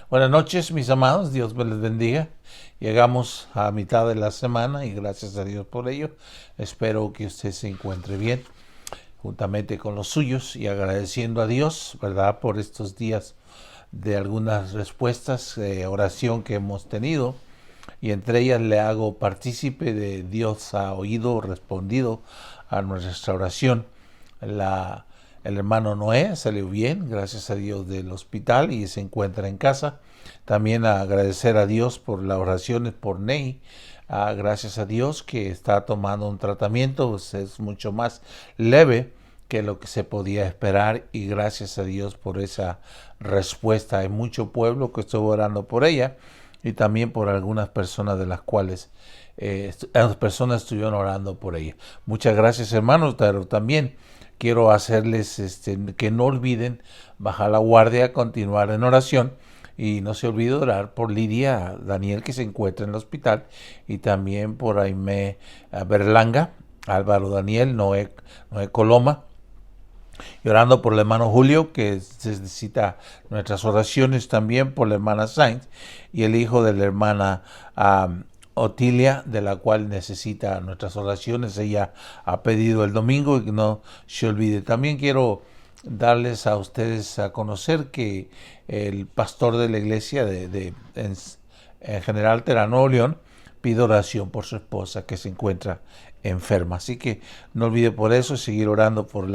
Buenas noches, mis amados. Dios me les bendiga. Llegamos a mitad de la semana y gracias a Dios por ello. Espero que usted se encuentre bien, juntamente con los suyos, y agradeciendo a Dios, ¿verdad?, por estos días de algunas respuestas de oración que hemos tenido. Y entre ellas le hago partícipe de Dios ha oído, respondido a nuestra oración. El hermano Noé salió bien, gracias a Dios, del hospital y se encuentra en casa. También agradecer a Dios por las oraciones por Ney. Gracias a Dios que está tomando un tratamiento, pues es mucho más leve que lo que se podía esperar, y gracias a Dios por esa respuesta. Hay mucho pueblo que estuvo orando por ella y también por algunas personas de las cuales las personas estuvieron orando por ella. Muchas gracias, hermanos, pero también quiero hacerles que no olviden bajar la guardia, continuar en oración, y no se olvide orar por Lidia Daniel, que se encuentra en el hospital, y también por Aimé Berlanga, Álvaro Daniel, Noé Coloma, y orando por el hermano Julio, que necesita nuestras oraciones, también por la hermana Sainz y el hijo de la hermana Otilia, de la cual necesita nuestras oraciones. Ella ha pedido el domingo y no se olvide. También quiero darles a ustedes a conocer que el pastor de la iglesia en General Terano, León, pide oración por su esposa que se encuentra enferma. Así que no olvide por eso seguir orando por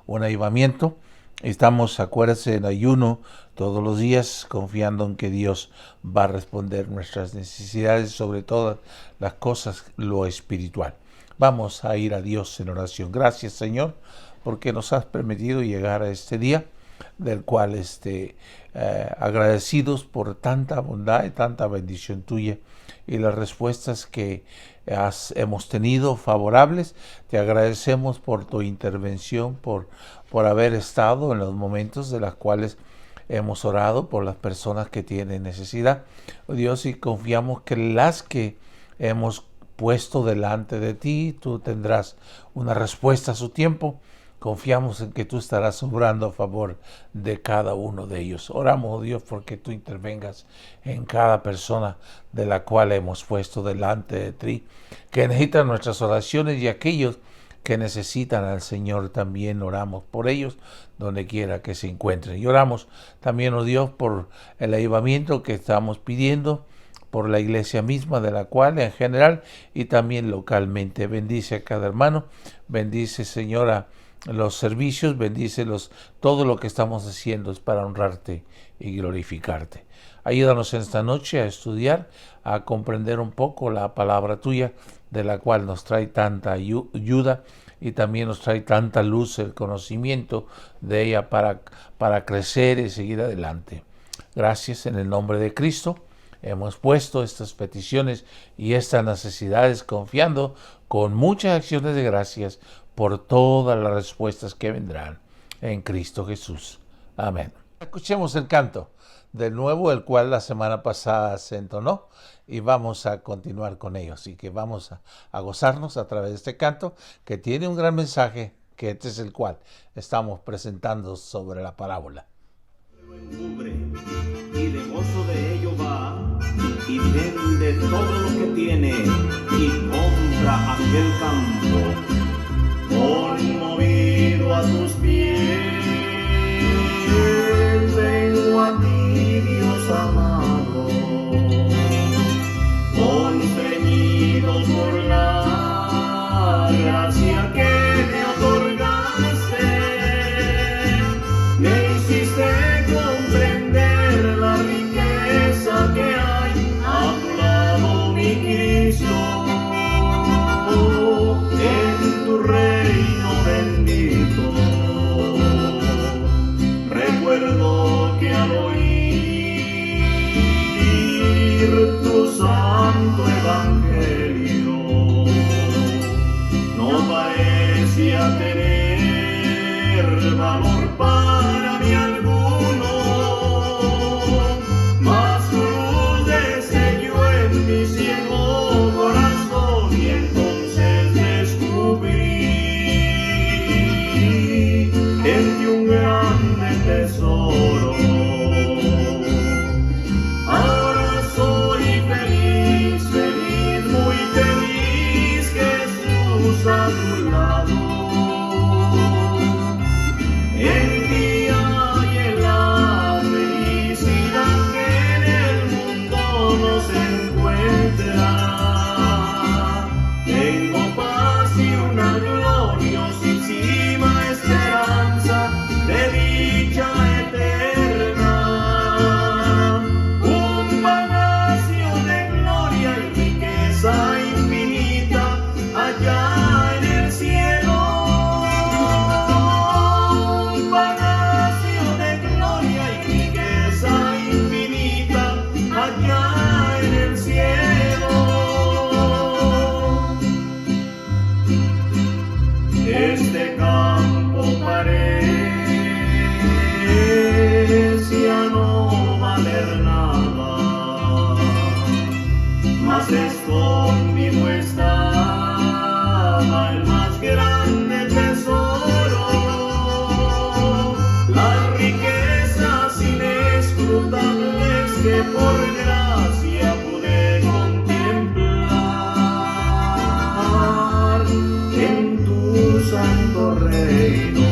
un avivamiento. Estamos, acuérdense, en ayuno todos los días, confiando en que Dios va a responder nuestras necesidades, sobre todas las cosas, lo espiritual. Vamos a ir a Dios en oración. Gracias, Señor, porque nos has permitido llegar a este día, del cual agradecidos por tanta bondad y tanta bendición tuya y las respuestas que hemos tenido favorables. Te agradecemos por tu intervención, por haber estado en los momentos de los cuales hemos orado por las personas que tienen necesidad, oh Dios, y confiamos que las que hemos puesto delante de ti, tú tendrás una respuesta a su tiempo. Confiamos en que tú estarás obrando a favor de cada uno de ellos. Oramos, oh Dios, porque tú intervengas en cada persona de la cual hemos puesto delante de ti, que necesitan nuestras oraciones, y aquellos que necesitan al Señor también oramos por ellos, donde quiera que se encuentren. Y oramos también, oh Dios, por el avivamiento que estamos pidiendo, por la iglesia misma, de la cual en general y también localmente. Bendice a cada hermano, bendice, Señora, los servicios, bendice todo lo que estamos haciendo es para honrarte y glorificarte. Ayúdanos en esta noche a estudiar, a comprender un poco la palabra tuya, de la cual nos trae tanta ayuda y también nos trae tanta luz, el conocimiento de ella para crecer y seguir adelante. Gracias, en el nombre de Cristo. Hemos puesto estas peticiones y estas necesidades confiando con muchas acciones de gracias por todas las respuestas que vendrán en Cristo Jesús. Amén. Escuchemos el canto de nuevo, el cual la semana pasada se entonó, y vamos a continuar con ello. Así que vamos a gozarnos a través de este canto, que tiene un gran mensaje, que este es el cual estamos presentando sobre la parábola. Y de gozo de ello va, y vende todo lo que tiene, y compra aquel campo. Conmovido a tus pies, vengo a ti, Dios amado, constreñido por la gracia que me otorgaste. Me hiciste comprender la riqueza que hay a tu lado, mi Cristo, en tu reino bendito. Recuerdo que al oír tu santo evangelio no parecía tener valor para mí alguno, mas tu luz destelló en mi ciego corazón, y entonces descubrí en ti un grande tesoro. lado. En ti hay la felicidad que en el mundo no se encuentra. Tengo paz y una gloriosísima esperanza de dicha eterna. Un palacio de gloria y riqueza infinita allá en el cielo. Un palacio de gloria y riqueza infinita allá en el cielo. Este campo parecía no valer nada, mas escondido estaba el más grande tesoro, las riquezas inescrutables que por gracia pude contemplar en tu santo reino,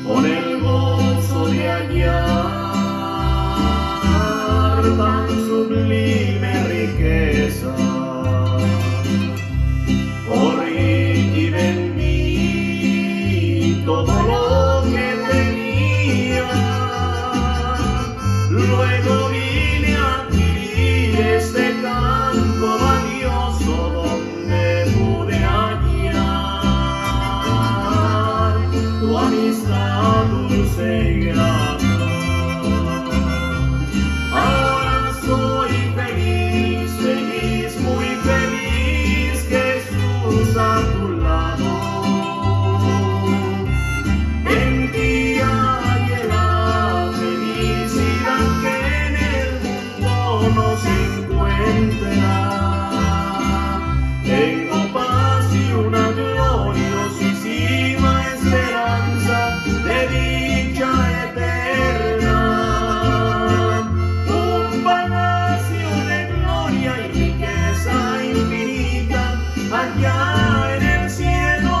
con el gozo de hallar tan sublime riqueza. Corrí y vendí todo lo que tenía, luego vine a adquirir este campo valioso donde pude hallar tu amistad dulce y grata. Ahora soy feliz, feliz, muy feliz, Jesús a tu lado. En ti hay la felicidad que en el mundo no se encuentra. Tengo paz y una gloriosísima esperanza de dicha eterna. Un palacio de gloria y riqueza infinita allá en el cielo.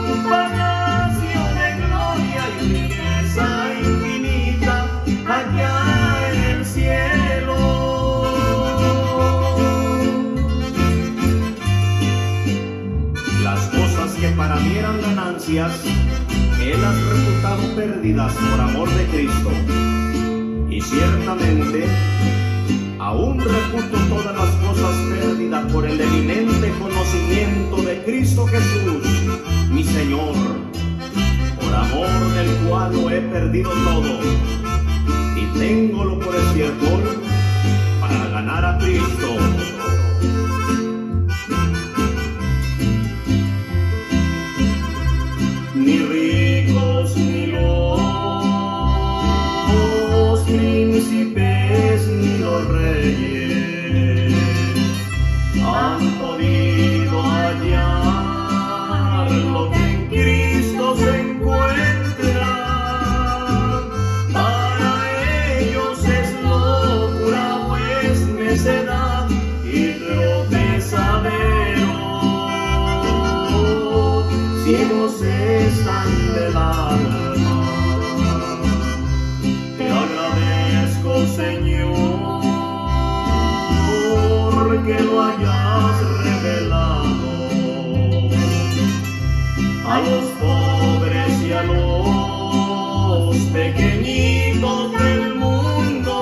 Un palacio de gloria y riqueza infinita allá en el cielo. Las cosas que para mí eran ganancias, Él las reputado pérdidas por amor de Cristo. Y ciertamente, aún reputo todas las cosas pérdidas por el eminente conocimiento de Cristo Jesús, mi Señor, por amor del cual lo he perdido todo, y téngolo por estiércol para ganar a Cristo. Ni ricos ni los príncipes ni los reyes han podido hallar lo que en Cristo se encuentra. Para ellos es locura, pues necedad y tropezadero. Ciegos están del alma. Te agradezco, Señor, que lo hayas revelado a los pobres y a los pequeñitos del mundo,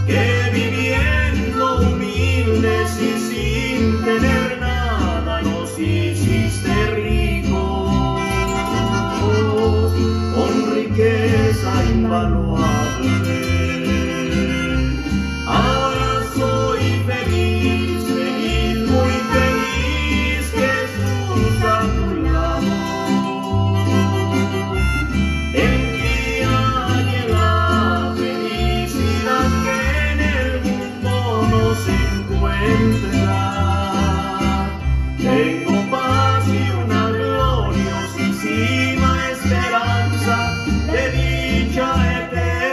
que viviendo humildes y sin tener nada nos hiciste ricos con riqueza invaluable. Ahora soy feliz, feliz, muy feliz, Jesús a tu lado. En ti hay la felicidad que en el mundo no se encuentra. Tengo paz y una gloriosísima esperanza de dicha eterna.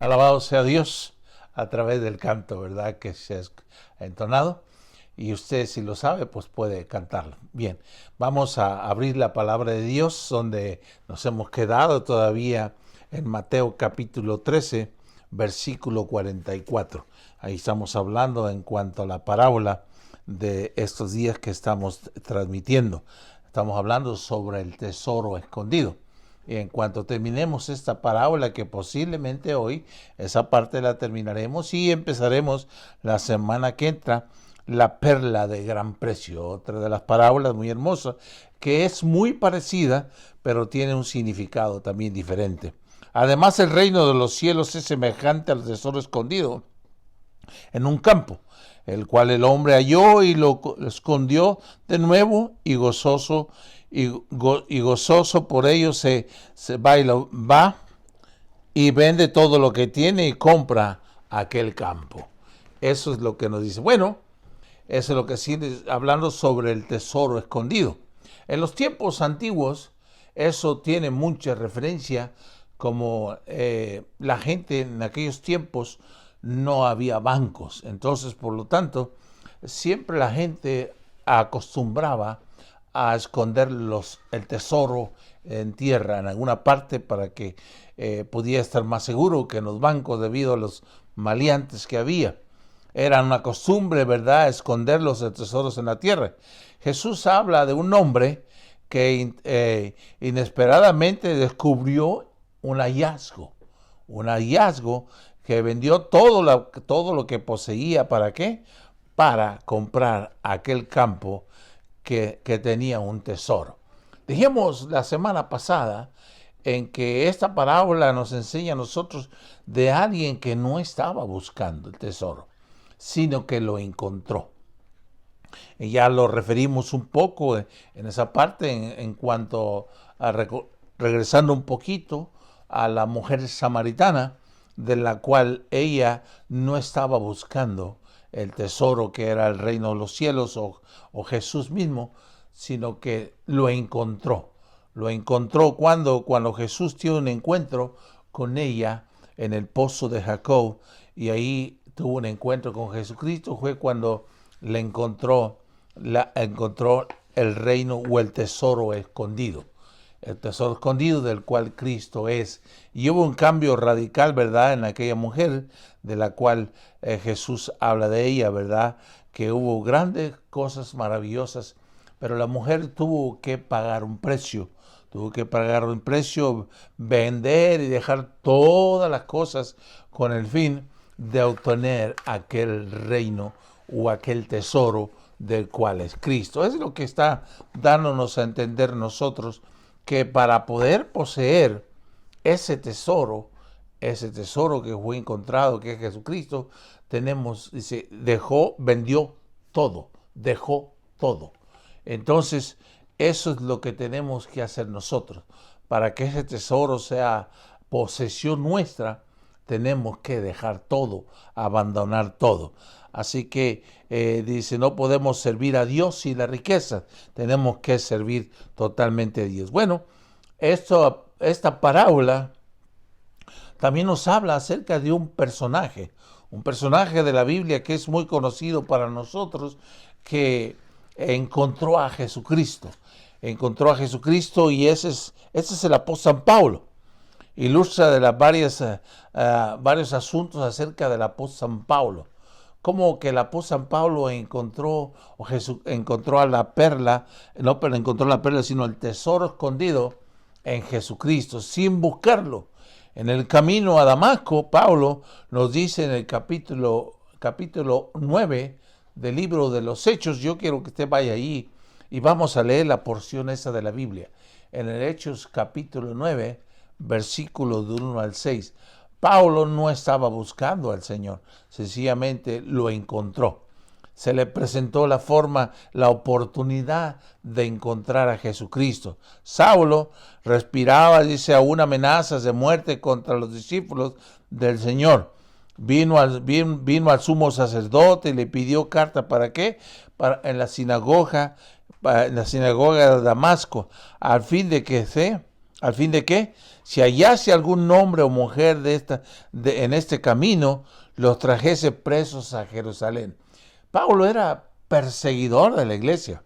Alabado sea Dios a través del canto, ¿verdad? Que se ha entonado. Y usted, si lo sabe, pues puede cantarlo. Bien, vamos a abrir la palabra de Dios, donde nos hemos quedado todavía en Mateo capítulo 13, versículo 44. Ahí estamos hablando en cuanto a la parábola de estos días que estamos transmitiendo. Estamos hablando sobre el tesoro escondido. Y en cuanto terminemos esta parábola, que posiblemente hoy, esa parte la terminaremos y empezaremos la semana que entra, la perla de gran precio, otra de las parábolas muy hermosas, que es muy parecida, pero tiene un significado también diferente. Además, el reino de los cielos es semejante al tesoro escondido en un campo, el cual el hombre halló y lo escondió de nuevo, y gozoso por ello se va y vende todo lo que tiene y compra aquel campo. Eso es lo que nos dice. Bueno, eso es lo que sigue hablando sobre el tesoro escondido. En los tiempos antiguos, eso tiene mucha referencia, como la gente en aquellos tiempos no había bancos. Entonces, por lo tanto, siempre la gente acostumbraba a esconder el tesoro en tierra, en alguna parte, para que pudiera estar más seguro que en los bancos, debido a los maleantes que había. Era una costumbre, ¿verdad?, esconder los tesoros en la tierra. Jesús habla de un hombre que inesperadamente descubrió un hallazgo que vendió todo lo que poseía. ¿Para qué? Para comprar aquel campo que tenía un tesoro. Dijimos la semana pasada en que esta parábola nos enseña a nosotros de alguien que no estaba buscando el tesoro, sino que lo encontró. Y ya lo referimos un poco en esa parte en cuanto a regresando un poquito a la mujer samaritana, de la cual ella no estaba buscando el tesoro que era el reino de los cielos o Jesús mismo, sino que lo encontró. Lo encontró cuando Jesús tiene un encuentro con ella en el pozo de Jacob, y ahí tuvo un encuentro con Jesucristo. Fue cuando le encontró el reino o el tesoro escondido. El tesoro escondido del cual Cristo es. Y hubo un cambio radical, ¿verdad?, en aquella mujer, de la cual Jesús habla de ella, ¿verdad?, que hubo grandes cosas maravillosas, pero la mujer tuvo que pagar un precio. Vender y dejar todas las cosas con el fin de obtener aquel reino o aquel tesoro del cual es Cristo. Es lo que está dándonos a entender nosotros, que para poder poseer ese tesoro que fue encontrado, que es Jesucristo, vendió todo, dejó todo. Entonces, eso es lo que tenemos que hacer nosotros. Para que ese tesoro sea posesión nuestra, tenemos que dejar todo, abandonar todo. Así que dice, no podemos servir a Dios sin la riqueza. Tenemos que servir totalmente a Dios. Bueno, esta parábola también nos habla acerca de un personaje de la Biblia que es muy conocido para nosotros, que encontró a Jesucristo. Y ese es el apóstol San Pablo. Ilustra de las varios asuntos acerca del apóstol San Pablo. Como que el apóstol San Pablo encontró a la perla, sino el tesoro escondido en Jesucristo, sin buscarlo. En el camino a Damasco, Pablo nos dice en el capítulo 9 del libro de los Hechos. Yo quiero que usted vaya ahí y vamos a leer la porción esa de la Biblia. En el Hechos capítulo 9, versículos de 1 al 6. Pablo no estaba buscando al Señor, sencillamente lo encontró. Se le presentó la oportunidad de encontrar a Jesucristo. Saulo respiraba, dice, aún amenazas de muerte contra los discípulos del Señor. Vino al sumo sacerdote y le pidió carta. ¿Para qué? En la sinagoga de Damasco, al fin de que ¿Al fin de qué? Si hallase algún hombre o mujer en este camino, los trajese presos a Jerusalén. Pablo era perseguidor de la iglesia,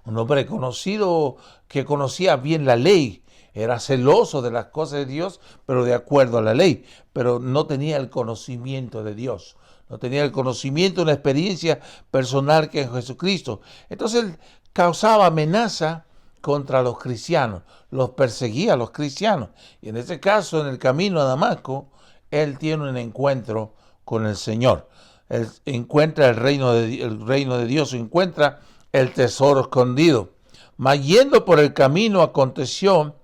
un hombre conocido que conocía bien la ley, era celoso de las cosas de Dios, pero de acuerdo a la ley, pero no tenía el conocimiento de Dios, no tenía el conocimiento, una experiencia personal que en Jesucristo. Entonces él causaba amenaza contra los cristianos, los perseguía a los cristianos. Y en este caso, en el camino a Damasco, él tiene un encuentro con el Señor. Él encuentra el reino de Dios, encuentra el tesoro escondido. Mas yendo por el camino aconteció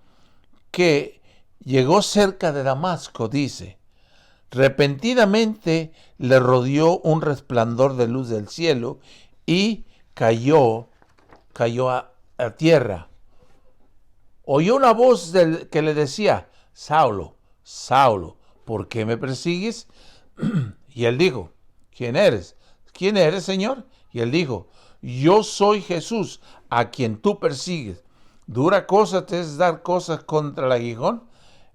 que llegó cerca de Damasco, dice, repentinamente le rodeó un resplandor de luz del cielo y cayó a tierra. Oyó una voz que le decía, Saulo, Saulo, ¿por qué me persigues? Y él dijo, ¿quién eres? ¿Quién eres, Señor? Y él dijo, yo soy Jesús, a quien tú persigues. ¿Dura cosa te es dar cosas contra el aguijón?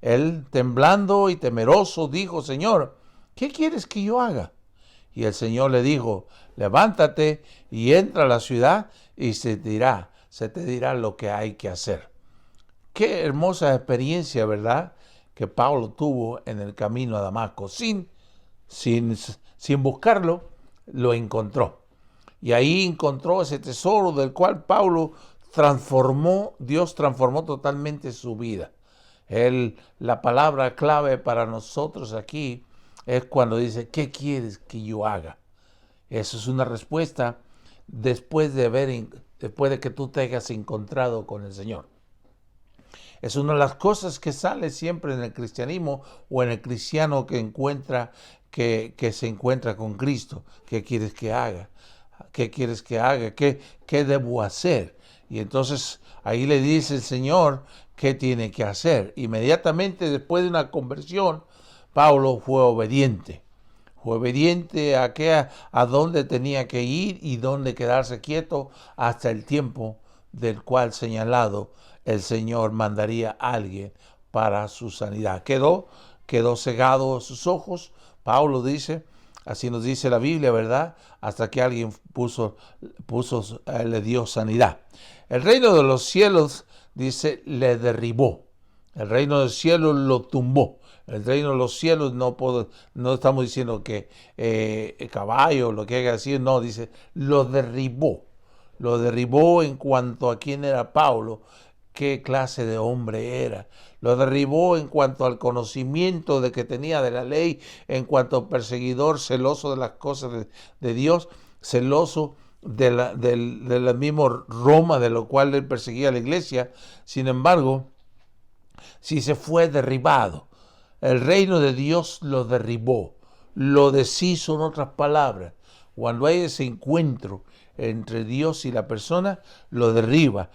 Él, temblando y temeroso, dijo, Señor, ¿qué quieres que yo haga? Y el Señor le dijo, levántate y entra a la ciudad y se te dirá lo que hay que hacer. Qué hermosa experiencia, ¿verdad?, que Pablo tuvo en el camino a Damasco. Sin buscarlo, lo encontró. Y ahí encontró ese tesoro del cual Dios transformó totalmente su vida. La palabra clave para nosotros aquí es cuando dice, ¿qué quieres que yo haga? Eso es una respuesta después de que tú te hayas encontrado con el Señor. Es una de las cosas que sale siempre en el cristianismo o en el cristiano que se encuentra con Cristo. ¿Qué quieres que haga? ¿Qué quieres que haga? ¿Qué debo hacer? Y entonces ahí le dice el Señor qué tiene que hacer. Inmediatamente después de una conversión, Pablo fue obediente. Fue obediente a dónde tenía que ir y dónde quedarse quieto hasta el tiempo del cual señalado el Señor mandaría a alguien para su sanidad. Quedó cegado sus ojos. Pablo dice, así nos dice la Biblia, ¿verdad? Hasta que alguien le dio sanidad. El reino de los cielos, dice, le derribó. El reino del cielo lo tumbó. El reino de los cielos no estamos diciendo que el caballo, lo que haya decir, no, dice, lo derribó. Lo derribó en cuanto a quién era Pablo, qué clase de hombre era. Lo derribó en cuanto al conocimiento de que tenía de la ley, en cuanto a perseguidor, celoso de las cosas de Dios, celoso de la misma Roma, de lo cual él perseguía a la iglesia. Sin embargo, si se fue derribado, el reino de Dios lo derribó, lo deshizo, en otras palabras. Cuando hay ese encuentro entre Dios y la persona, lo derriba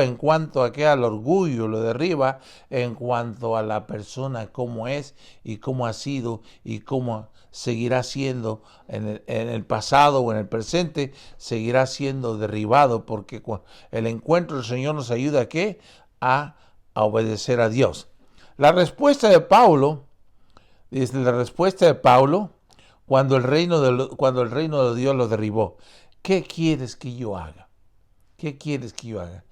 en cuanto a al orgullo, lo derriba en cuanto a la persona, cómo es y cómo ha sido y cómo seguirá siendo en el pasado o en el presente, seguirá siendo derribado, porque el encuentro del Señor nos ayuda ¿a qué? A obedecer a Dios. La respuesta de Pablo, cuando el reino de Dios lo derribó, ¿qué quieres que yo haga? ¿Qué quieres que yo haga?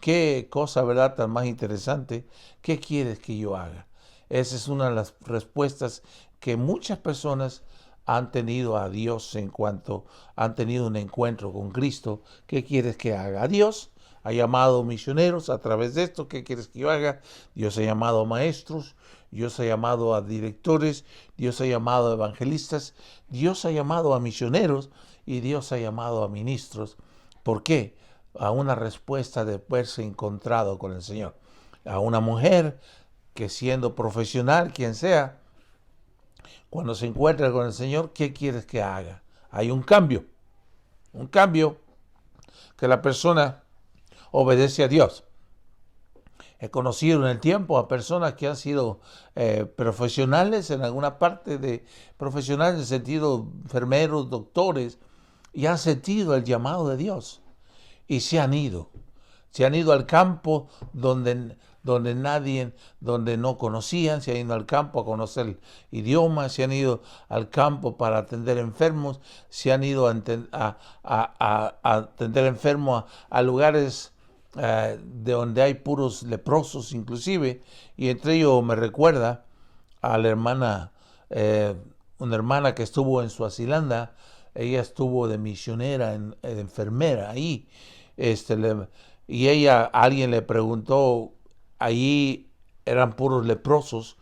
Qué cosa, ¿verdad?, tan más interesante. ¿Qué quieres que yo haga? Esa es una de las respuestas que muchas personas han tenido a Dios en cuanto han tenido un encuentro con Cristo. ¿Qué quieres que haga? Dios ha llamado misioneros a través de esto. ¿Qué quieres que yo haga? Dios ha llamado a maestros, Dios ha llamado a directores, Dios ha llamado a evangelistas, Dios ha llamado a misioneros y Dios ha llamado a ministros. ¿Por qué? A una respuesta de haberse encontrado con el Señor. A una mujer que, siendo profesional, quien sea, cuando se encuentra con el Señor, ¿qué quieres que haga? Hay un cambio que la persona obedece a Dios. He conocido en el tiempo a personas que han sido profesionales en alguna parte profesionales en el sentido enfermeros, doctores, y han sentido el llamado de Dios y se han ido al campo donde donde no conocían, se han ido al campo a conocer el idioma, se han ido al campo para atender enfermos, se han ido a atender enfermos a lugares de donde hay puros leprosos inclusive, y entre ellos me recuerda a la hermana, una hermana que estuvo en Suazilanda. Ella estuvo de misionera, de enfermera ahí, y alguien le preguntó, allí eran puros leprosos,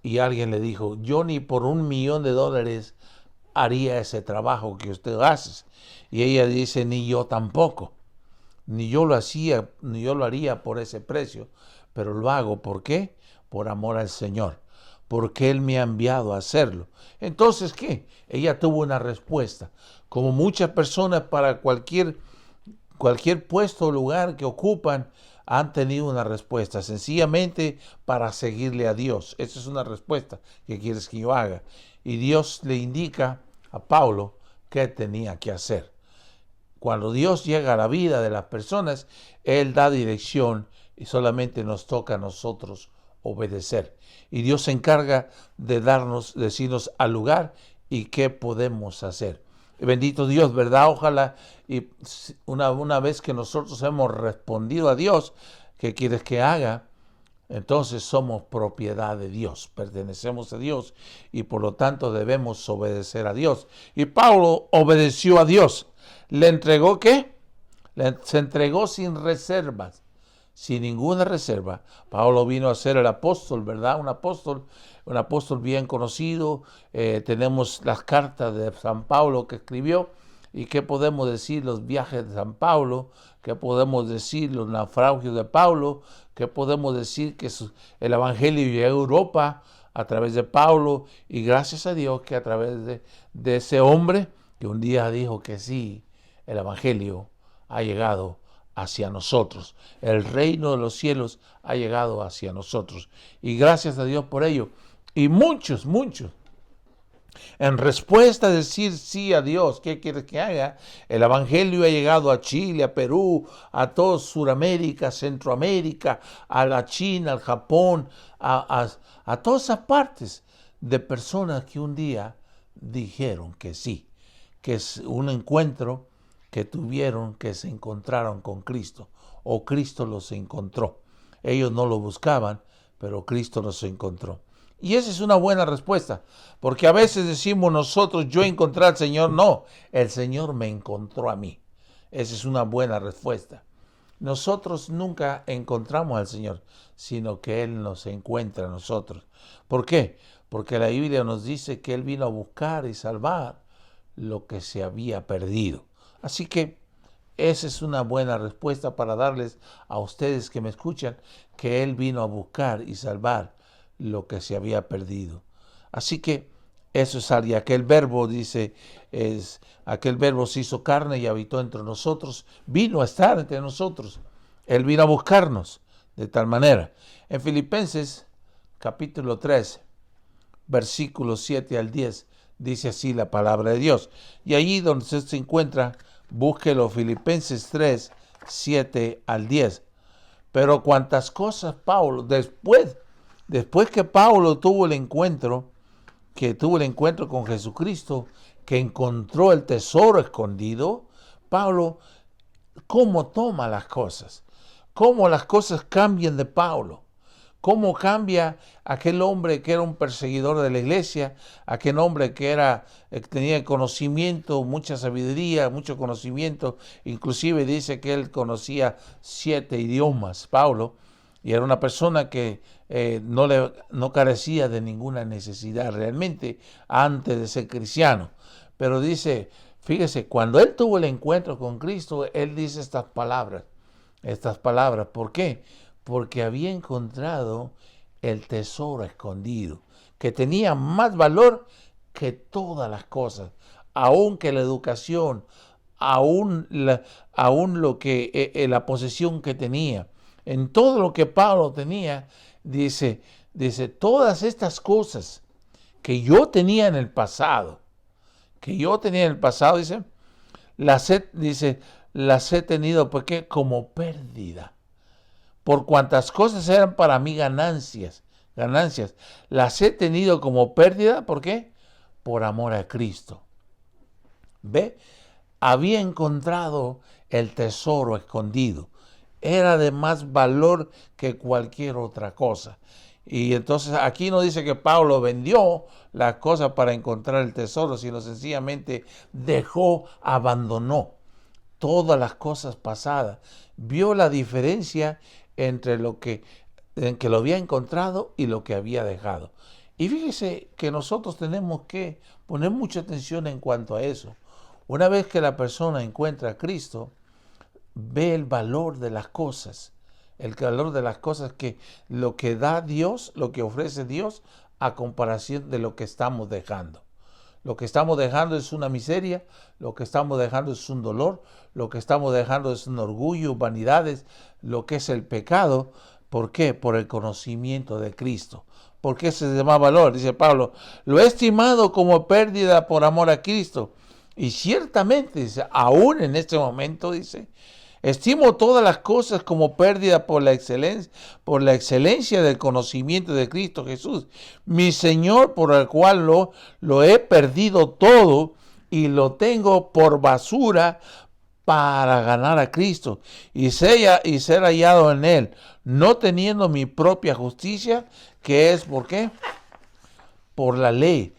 y alguien le dijo, yo ni por $1,000,000 haría ese trabajo que usted hace. Y ella dice, ni yo tampoco, ni yo lo haría por ese precio, pero lo hago, ¿por qué? Por amor al Señor, porque Él me ha enviado a hacerlo. Entonces, ¿qué? Ella tuvo una respuesta. Como muchas personas para cualquier puesto o lugar que ocupan, han tenido una respuesta, sencillamente para seguirle a Dios. Esa es una respuesta que quieres que yo haga. Y Dios le indica a Pablo qué tenía que hacer. Cuando Dios llega a la vida de las personas, Él da dirección y solamente nos toca a nosotros obedecer. Y Dios se encarga de decirnos al lugar y qué podemos hacer. Bendito Dios, ¿verdad? Ojalá, y una vez que nosotros hemos respondido a Dios, ¿qué quieres que haga? Entonces somos propiedad de Dios, pertenecemos a Dios y por lo tanto debemos obedecer a Dios. Y Pablo obedeció a Dios. ¿Le entregó qué? Se entregó sin reservas, sin ninguna reserva. Pablo vino a ser el apóstol, ¿verdad? Un apóstol bien conocido. Tenemos las cartas de San Pablo que escribió. ¿Y qué podemos decir los viajes de San Pablo? ¿Qué podemos decir los naufragios de Pablo? ¿Qué podemos decir que el Evangelio llegó a Europa a través de Pablo? Y gracias a Dios que a través de ese hombre que un día dijo que sí, el Evangelio ha llegado hacia nosotros. El reino de los cielos ha llegado hacia nosotros. Y gracias a Dios por ello. Y muchos, en respuesta a decir sí a Dios, ¿qué quieres que haga? El Evangelio ha llegado a Chile, a Perú, a toda Sudamérica, Centroamérica, a la China, al Japón, a todas esas partes de personas que un día dijeron que sí, que es un encuentro que tuvieron, que se encontraron con Cristo, o Cristo los encontró. Ellos no lo buscaban, pero Cristo los encontró. Y esa es una buena respuesta, porque a veces decimos nosotros, yo encontré al Señor. No, el Señor me encontró a mí. Esa es una buena respuesta. Nosotros nunca encontramos al Señor, sino que Él nos encuentra a nosotros. ¿Por qué? Porque la Biblia nos dice que Él vino a buscar y salvar lo que se había perdido. Así que esa es una buena respuesta para darles a ustedes que me escuchan, que Él vino a buscar y salvar lo que se había perdido. Así que eso es algo. Aquel verbo dice, aquel verbo se hizo carne y habitó entre nosotros, vino a estar entre nosotros. Él vino a buscarnos de tal manera. En Filipenses capítulo 3, versículos 7 al 10, dice así la palabra de Dios. Y allí donde usted se encuentra, búsquelo, Filipenses 3, 7 al 10. Pero cuantas cosas Pablo, después que Pablo tuvo el encuentro con Jesucristo, que encontró el tesoro escondido, Pablo, ¿cómo toma las cosas? ¿Cómo las cosas cambian de Pablo? ¿Cómo cambia aquel hombre que era un perseguidor de la iglesia, aquel hombre que tenía conocimiento, mucha sabiduría, mucho conocimiento, inclusive dice que él conocía 7 idiomas, Pablo, y era una persona que no carecía de ninguna necesidad realmente antes de ser cristiano. Pero dice, fíjese, cuando él tuvo el encuentro con Cristo, él dice estas palabras. ¿Por qué? Porque había encontrado el tesoro escondido, que tenía más valor que todas las cosas, aun que la educación, aun lo que la posesión que tenía. En todo lo que Pablo tenía, dice, todas estas cosas que yo tenía en el pasado, dice, las he tenido, ¿por qué? Como pérdida, por cuantas cosas eran para mí ganancias, las he tenido como pérdida. ¿Por qué? Por amor a Cristo. ¿Ve? Había encontrado el tesoro escondido. Era de más valor que cualquier otra cosa. Y entonces aquí no dice que Pablo vendió las cosas para encontrar el tesoro, sino sencillamente abandonó todas las cosas pasadas. Vio la diferencia entre en que lo había encontrado y lo que había dejado. Y fíjese que nosotros tenemos que poner mucha atención en cuanto a eso. Una vez que la persona encuentra a Cristo, ve el valor de las cosas, que lo que da Dios, lo que ofrece Dios, a comparación de lo que estamos dejando. Lo que estamos dejando es una miseria, lo que estamos dejando es un dolor, lo que estamos dejando es un orgullo, vanidades, lo que es el pecado. ¿Por qué? Por el conocimiento de Cristo. ¿Por qué se llama valor? Dice Pablo, lo he estimado como pérdida por amor a Cristo. Y ciertamente, dice, aún en este momento, dice, estimo todas las cosas como pérdida por la excelencia del conocimiento de Cristo Jesús, mi Señor, por el cual lo he perdido todo y lo tengo por basura para ganar a Cristo y ser hallado en Él, no teniendo mi propia justicia, que es, ¿por qué? Por la ley,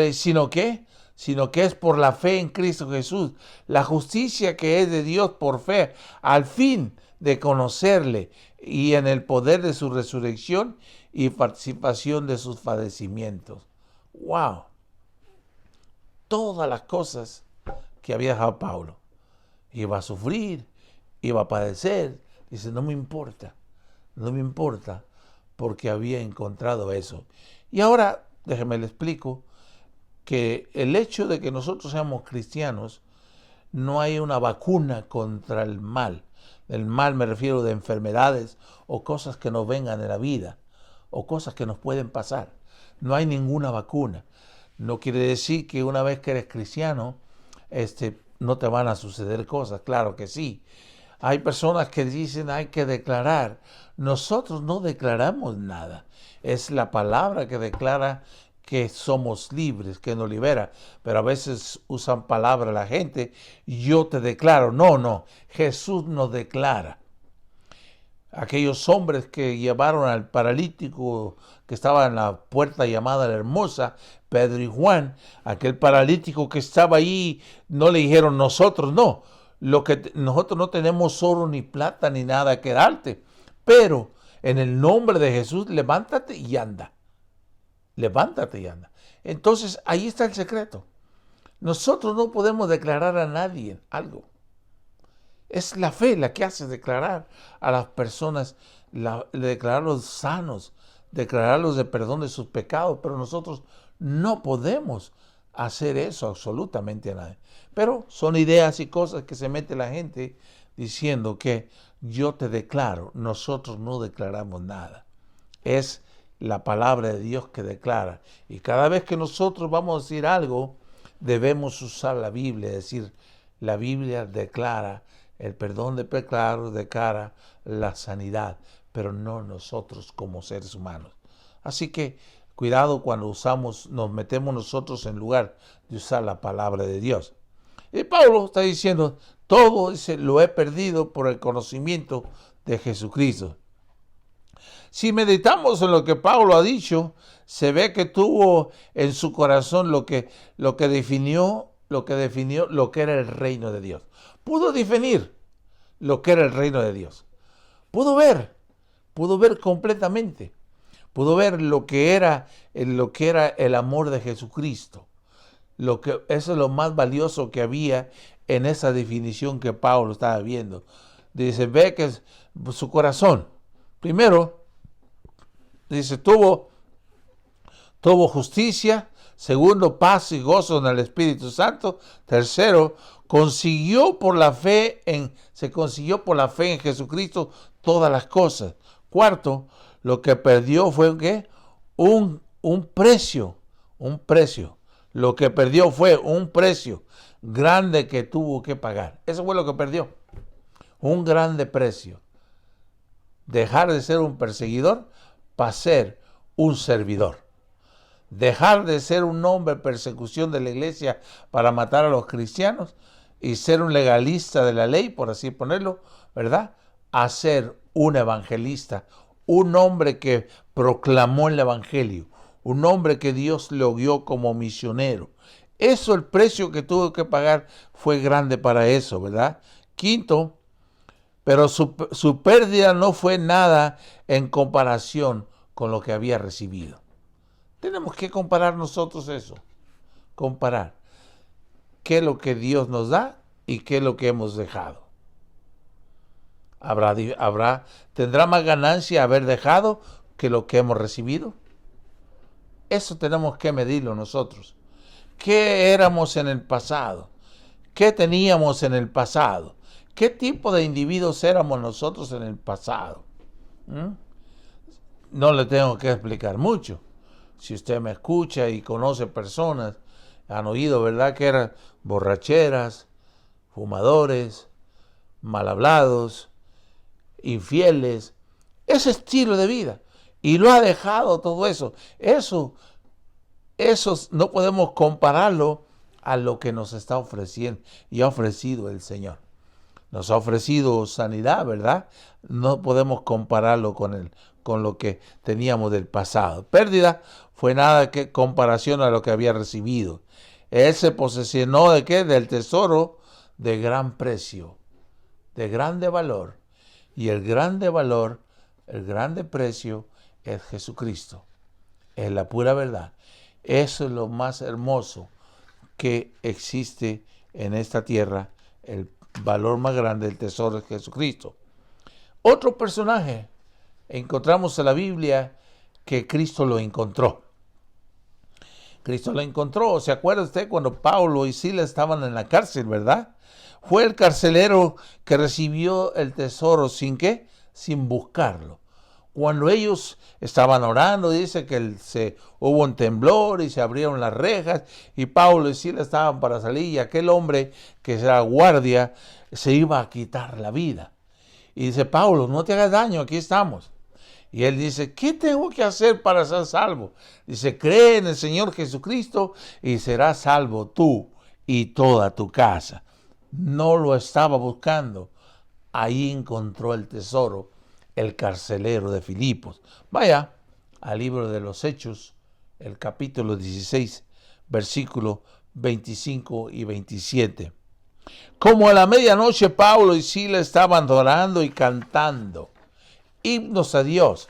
sino que es por la fe en Cristo Jesús, la justicia que es de Dios por fe, al fin de conocerle y en el poder de su resurrección y participación de sus padecimientos. ¡Wow! Todas las cosas que había dejado Pablo. Iba a sufrir, iba a padecer. Dice, no me importa, porque había encontrado eso. Y ahora, déjeme le explico, que el hecho de que nosotros seamos cristianos, no hay una vacuna contra el mal. El mal me refiero de enfermedades o cosas que nos vengan en la vida o cosas que nos pueden pasar. No hay ninguna vacuna. No quiere decir que una vez que eres cristiano, no te van a suceder cosas. Claro que sí. Hay personas que dicen hay que declarar. Nosotros no declaramos nada. Es la palabra que declara que somos libres, que nos libera. Pero a veces usan palabras la gente, yo te declaro. No, Jesús nos declara. Aquellos hombres que llevaron al paralítico que estaba en la puerta llamada la Hermosa, Pedro y Juan, aquel paralítico que estaba ahí, no le dijeron nosotros nosotros no tenemos oro ni plata ni nada que darte, pero en el nombre de Jesús levántate y anda. Levántate y anda. Entonces ahí está el secreto. Nosotros no podemos declarar a nadie algo. Es la fe la que hace declarar a las personas, declararlos sanos, declararlos de perdón de sus pecados, pero nosotros no podemos hacer eso absolutamente a nadie. Pero son ideas y cosas que se mete la gente diciendo que yo te declaro. Nosotros no declaramos nada. Es la palabra de Dios que declara. Y cada vez que nosotros vamos a decir algo, debemos usar la Biblia, decir, la Biblia declara el perdón de pecados, declara la sanidad, pero no nosotros como seres humanos. Así que cuidado cuando nos metemos nosotros en lugar de usar la palabra de Dios. Y Pablo está diciendo, todo lo he perdido por el conocimiento de Jesucristo. Si meditamos en lo que Pablo ha dicho, se ve que tuvo en su corazón lo que definió lo que era el reino de Dios. Pudo definir lo que era el reino de Dios. Pudo ver completamente. Pudo ver lo que era el amor de Jesucristo. Eso es lo más valioso que había en esa definición que Pablo estaba viendo. Dice, ve que su corazón, primero, dice, tuvo justicia. Segundo, paz y gozo en el Espíritu Santo. Tercero, se consiguió por la fe en Jesucristo todas las cosas. Cuarto, lo que perdió fue ¿qué? Un precio. Lo que perdió fue un precio grande que tuvo que pagar. Eso fue lo que perdió. Un grande precio. dejar de ser un perseguidor para ser un servidor. Dejar de ser un hombre de persecución de la iglesia para matar a los cristianos y ser un legalista de la ley, por así ponerlo, ¿verdad? A ser un evangelista, un hombre que proclamó el evangelio, un hombre que Dios lo guió como misionero. Eso, el precio que tuvo que pagar fue grande para eso, ¿verdad? Quinto, pero su pérdida no fue nada en comparación con lo que había recibido. Tenemos que comparar nosotros eso, comparar qué es lo que Dios nos da y qué es lo que hemos dejado. ¿Tendrá más ganancia haber dejado que lo que hemos recibido? Eso tenemos que medirlo nosotros. ¿Qué éramos en el pasado? ¿Qué teníamos en el pasado? ¿Qué tipo de individuos éramos nosotros en el pasado? No le tengo que explicar mucho. Si usted me escucha y conoce personas, han oído, ¿verdad?, que eran borracheras, fumadores, mal hablados, infieles, ese estilo de vida. Y lo ha dejado todo eso. Eso no podemos compararlo a lo que nos está ofreciendo y ha ofrecido el Señor. Nos ha ofrecido sanidad, ¿verdad? No podemos compararlo con lo que teníamos del pasado. Pérdida fue nada que comparación a lo que había recibido. Él se posesionó ¿de qué? Del tesoro de gran precio, de grande valor. Y el grande valor, el grande precio es Jesucristo. Es la pura verdad. Eso es lo más hermoso que existe en esta tierra. El valor más grande del tesoro es Jesucristo. Otro personaje encontramos en la Biblia que Cristo lo encontró. Cristo lo encontró. ¿Se acuerda usted cuando Pablo y Silas estaban en la cárcel, verdad? Fue el carcelero que recibió el tesoro sin ¿qué? Sin buscarlo. Cuando ellos estaban orando, dice que hubo un temblor y se abrieron las rejas y Pablo y Silas estaban para salir y aquel hombre que era guardia se iba a quitar la vida. Y dice, Pablo, no te hagas daño, aquí estamos. Y él dice, ¿qué tengo que hacer para ser salvo? Dice, cree en el Señor Jesucristo y serás salvo tú y toda tu casa. No lo estaba buscando. Ahí encontró el tesoro el carcelero de Filipos. Vaya al libro de los Hechos, el capítulo 16, versículos 25 y 27. Como a la medianoche Pablo y Silas estaban adorando y cantando himnos a Dios,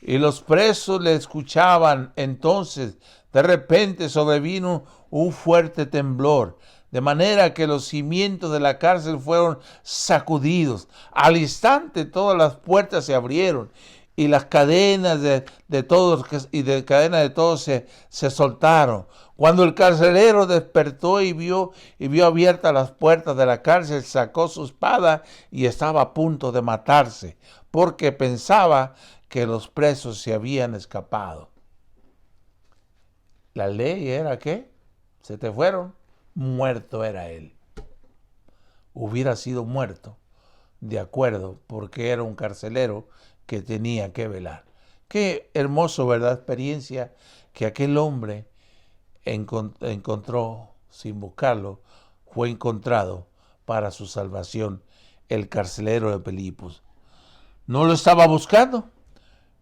y los presos le escuchaban. Entonces de repente sobrevino un fuerte temblor, de manera que los cimientos de la cárcel fueron sacudidos. Al instante todas las puertas se abrieron y las cadenas de todos se soltaron. Cuando el carcelero despertó y vio abiertas las puertas de la cárcel, sacó su espada y estaba a punto de matarse, porque pensaba que los presos se habían escapado. La ley era ¿qué? Se te fueron. Muerto era él. Hubiera sido muerto, de acuerdo, porque era un carcelero que tenía que velar. Qué hermoso, ¿verdad? Experiencia que aquel hombre encontró sin buscarlo, fue encontrado para su salvación, el carcelero de Filipos. No lo estaba buscando,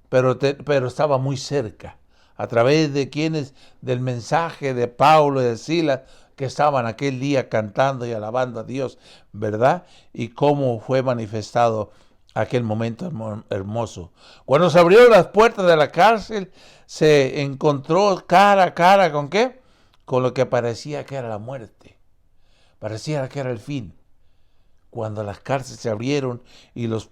pero estaba muy cerca. A través de del mensaje de Pablo y de Silas, que estaban aquel día cantando y alabando a Dios, ¿verdad? Y cómo fue manifestado aquel momento hermoso. Cuando se abrieron las puertas de la cárcel, se encontró cara a cara ¿con qué? Con lo que parecía que era la muerte. Parecía que era el fin. Cuando las cárceles se abrieron y los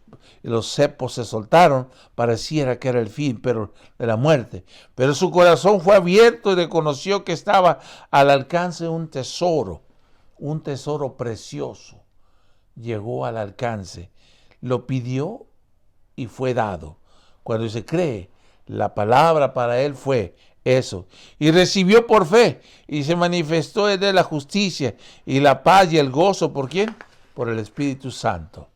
cepos se soltaron, pareciera que era el fin de la muerte. Pero su corazón fue abierto y reconoció que estaba al alcance de un tesoro precioso. Llegó al alcance, lo pidió y fue dado. Cuando se cree, la palabra para él fue eso. Y recibió por fe y se manifestó en él la justicia y la paz y el gozo. ¿Por quién? Por el Espíritu Santo.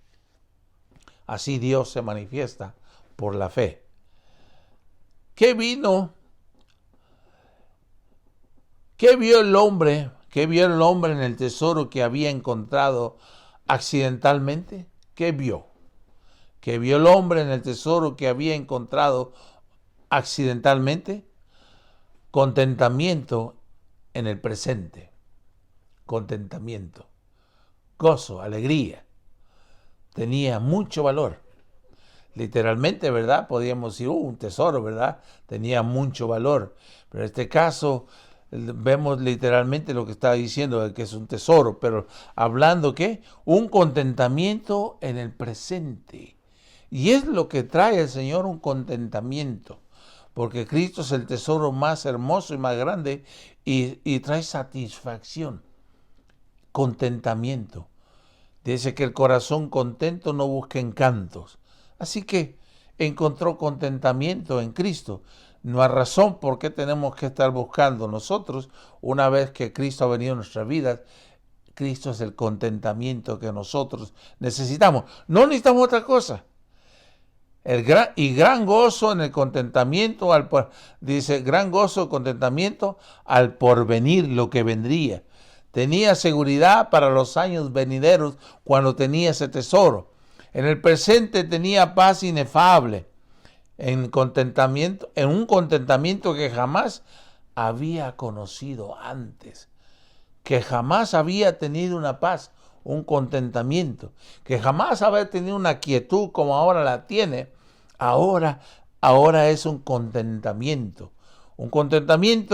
Así Dios se manifiesta por la fe. ¿Qué vino? ¿Qué vio el hombre? ¿Qué vio el hombre en el tesoro que había encontrado accidentalmente? ¿Qué vio? ¿Qué vio el hombre en el tesoro que había encontrado accidentalmente? Contentamiento en el presente. Contentamiento. Gozo, alegría. Tenía mucho valor. Literalmente, ¿verdad? Podríamos decir, un tesoro, ¿verdad? Tenía mucho valor. Pero en este caso, vemos literalmente lo que está diciendo, que es un tesoro. Pero hablando, ¿qué? Un contentamiento en el presente. Y es lo que trae el Señor, un contentamiento. Porque Cristo es el tesoro más hermoso y más grande y trae satisfacción, contentamiento. Dice que el corazón contento no busca encantos. Así que encontró contentamiento en Cristo. No hay razón por qué tenemos que estar buscando nosotros, una vez que Cristo ha venido a nuestras vidas. Cristo es el contentamiento que nosotros necesitamos. No necesitamos otra cosa. Gran gozo en el contentamiento, dice, gran gozo, contentamiento al porvenir, lo que vendría. Tenía seguridad para los años venideros cuando tenía ese tesoro. En el presente tenía paz inefable, en un contentamiento que jamás había conocido antes, que jamás había tenido una paz, un contentamiento, que jamás había tenido una quietud como ahora la tiene. Ahora es un contentamiento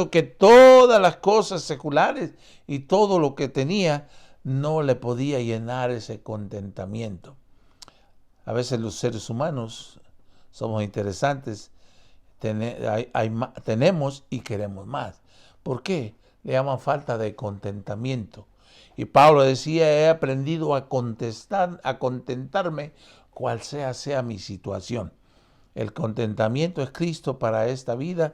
que todas las cosas seculares y todo lo que tenía no le podía llenar ese contentamiento. A veces los seres humanos somos interesantes, tenemos y queremos más. ¿Por qué? Le llaman falta de contentamiento. Y Pablo decía, he aprendido a contentarme cual sea mi situación. El contentamiento es Cristo para esta vida.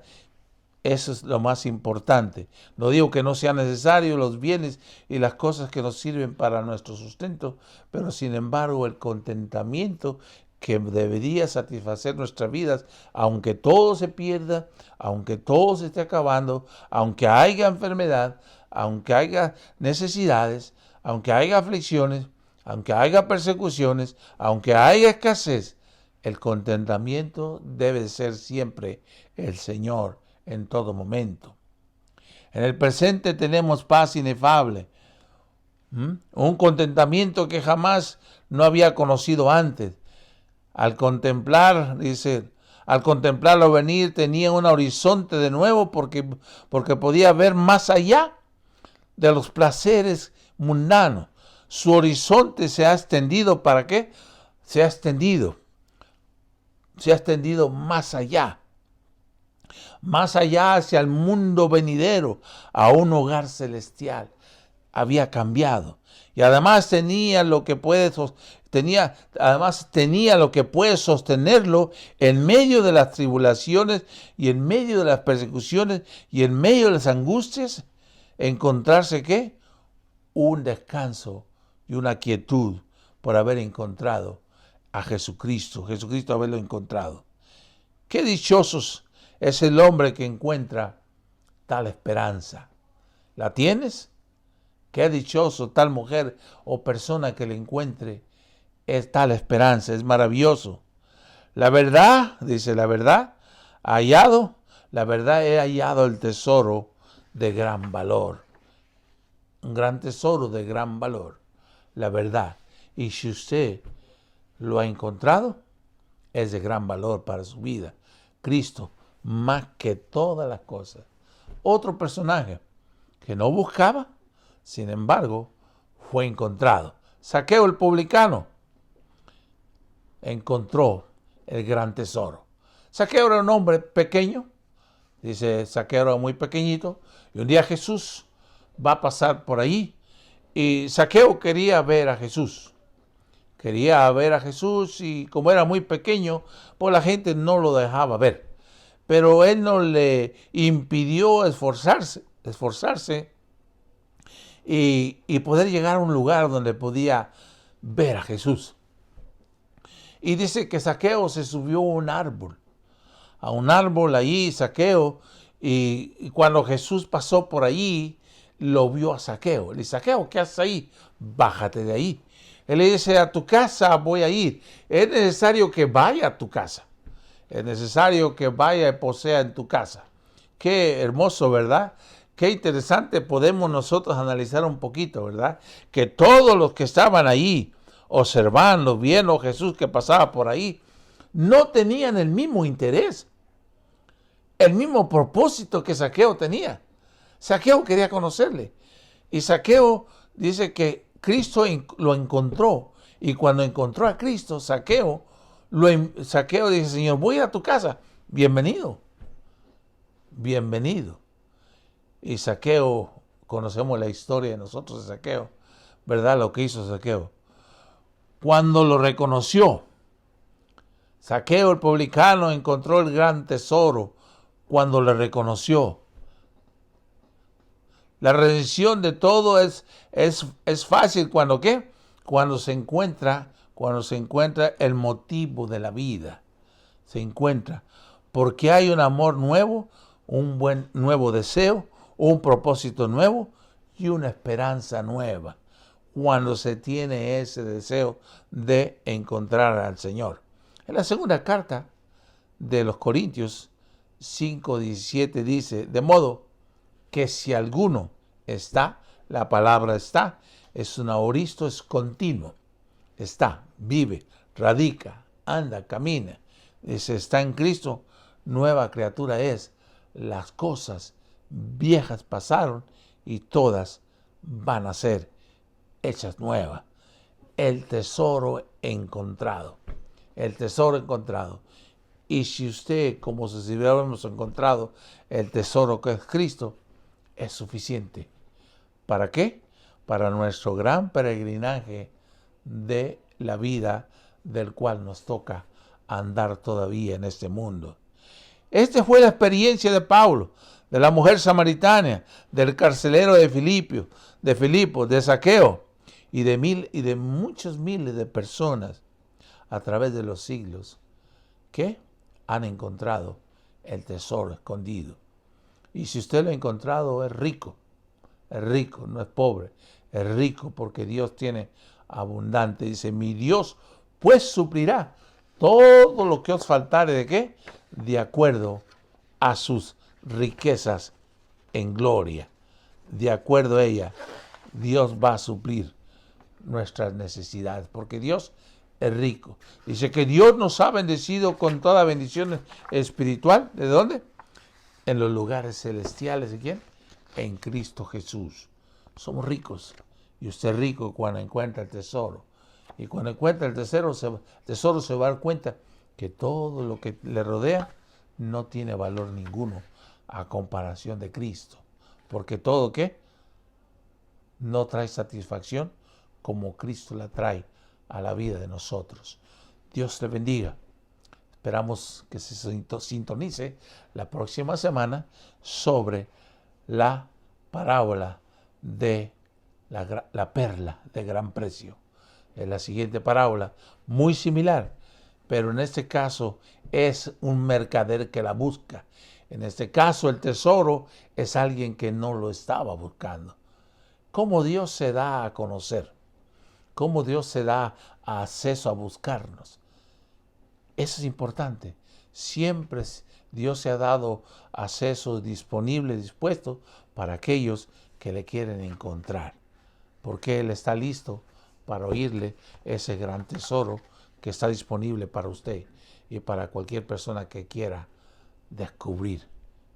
Eso es lo más importante. No digo que no sean necesarios los bienes y las cosas que nos sirven para nuestro sustento, pero sin embargo el contentamiento que debería satisfacer nuestras vidas, aunque todo se pierda, aunque todo se esté acabando, aunque haya enfermedad, aunque haya necesidades, aunque haya aflicciones, aunque haya persecuciones, aunque haya escasez, el contentamiento debe ser siempre el Señor en todo momento. En el presente tenemos paz inefable, un contentamiento que jamás no había conocido antes. Al contemplarlo venir tenía un horizonte de nuevo porque podía ver más allá de los placeres mundanos. Su horizonte se ha extendido, ¿para qué? Se ha extendido más allá hacia el mundo venidero, a un hogar celestial. Había cambiado. Y además tenía lo que puede sostenerlo en medio de las tribulaciones y en medio de las persecuciones y en medio de las angustias, encontrarse ¿qué? Un descanso y una quietud por haber encontrado a Jesucristo haberlo encontrado. Qué dichosos es el hombre que encuentra tal esperanza. ¿La tienes? Qué dichoso tal mujer o persona que le encuentre es tal esperanza, es maravilloso. La verdad, dice la verdad, he hallado el tesoro de gran valor. Un gran tesoro de gran valor, la verdad. Y si usted lo ha encontrado, es de gran valor para su vida. Cristo, más que todas las cosas. Otro personaje que no buscaba, sin embargo, fue encontrado. Zaqueo el publicano encontró el gran tesoro. Zaqueo era un hombre pequeño, dice Zaqueo era muy pequeñito, y un día Jesús va a pasar por ahí, y Zaqueo quería ver a Jesús. Y como era muy pequeño, pues la gente no lo dejaba ver. Pero él no le impidió esforzarse y poder llegar a un lugar donde podía ver a Jesús. Y dice que Zaqueo se subió a un árbol allí, Zaqueo, y cuando Jesús pasó por allí, lo vio a Zaqueo. Le dice, Zaqueo, ¿qué haces ahí? Bájate de ahí. Él le dice, a tu casa voy a ir. Es necesario que vaya a tu casa. Es necesario que vaya y posea en tu casa. Qué hermoso, ¿verdad? Qué interesante podemos nosotros analizar un poquito, ¿verdad? Que todos los que estaban ahí, observando, viendo a Jesús que pasaba por ahí, no tenían el mismo interés, el mismo propósito que Zaqueo tenía. Zaqueo quería conocerle. Y Zaqueo dice que Cristo lo encontró. Y cuando encontró a Cristo, Zaqueo dice, Señor, voy a tu casa. Bienvenido. Bienvenido. Y Zaqueo, conocemos la historia de nosotros de Zaqueo, ¿verdad? Lo que hizo Zaqueo. Cuando lo reconoció, Zaqueo el publicano encontró el gran tesoro cuando le reconoció. La rendición de todo es fácil cuando ¿qué? Cuando se encuentra el motivo de la vida. Se encuentra porque hay un amor nuevo, un buen nuevo deseo, un propósito nuevo y una esperanza nueva. Cuando se tiene ese deseo de encontrar al Señor. En la segunda carta de los Corintios 5:17 dice, de modo que si alguno está, la palabra está, es un aoristo, es continuo. Está, vive, radica, anda, camina. Dice, está en Cristo, nueva criatura es. Las cosas viejas pasaron y todas van a ser hechas nuevas. El tesoro encontrado. El tesoro encontrado. Y si usted, como si hubiéramos encontrado el tesoro que es Cristo, es suficiente. ¿Para qué? Para nuestro gran peregrinaje de la vida del cual nos toca andar todavía en este mundo. Esta fue la experiencia de Pablo, de la mujer samaritana, del carcelero de Filipo, de Zaqueo y de muchos miles de personas a través de los siglos que han encontrado el tesoro escondido. Y si usted lo ha encontrado, es rico, no es pobre, es rico porque Dios tiene abundante. Dice, mi Dios pues suplirá todo lo que os faltare, ¿de qué? De acuerdo a sus riquezas en gloria. De acuerdo a ella, Dios va a suplir nuestras necesidades, porque Dios es rico. Dice que Dios nos ha bendecido con toda bendición espiritual. ¿De dónde? En los lugares celestiales. ¿De quién? En Cristo Jesús. Somos ricos. Y usted es rico cuando encuentra el tesoro. Y cuando encuentra el tesoro se va a dar cuenta que todo lo que le rodea no tiene valor ninguno a comparación de Cristo. Porque todo ¿qué? No trae satisfacción como Cristo la trae a la vida de nosotros. Dios le bendiga. Esperamos que se sintonice la próxima semana sobre la parábola de la perla de gran precio. Es la siguiente parábola, muy similar, pero en este caso es un mercader que la busca. En este caso el tesoro es alguien que no lo estaba buscando. ¿Cómo Dios se da a conocer? ¿Cómo Dios se da acceso a buscarnos? Eso es importante. Siempre Dios se ha dado acceso disponible, dispuesto para aquellos que le quieren encontrar. Porque Él está listo para oírle ese gran tesoro que está disponible para usted y para cualquier persona que quiera descubrir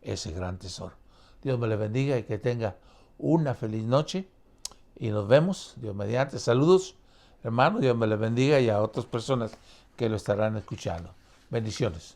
ese gran tesoro. Dios me le bendiga y que tenga una feliz noche. Y nos vemos, Dios mediante. Saludos, hermanos. Dios me les bendiga y a otras personas que lo estarán escuchando. Bendiciones.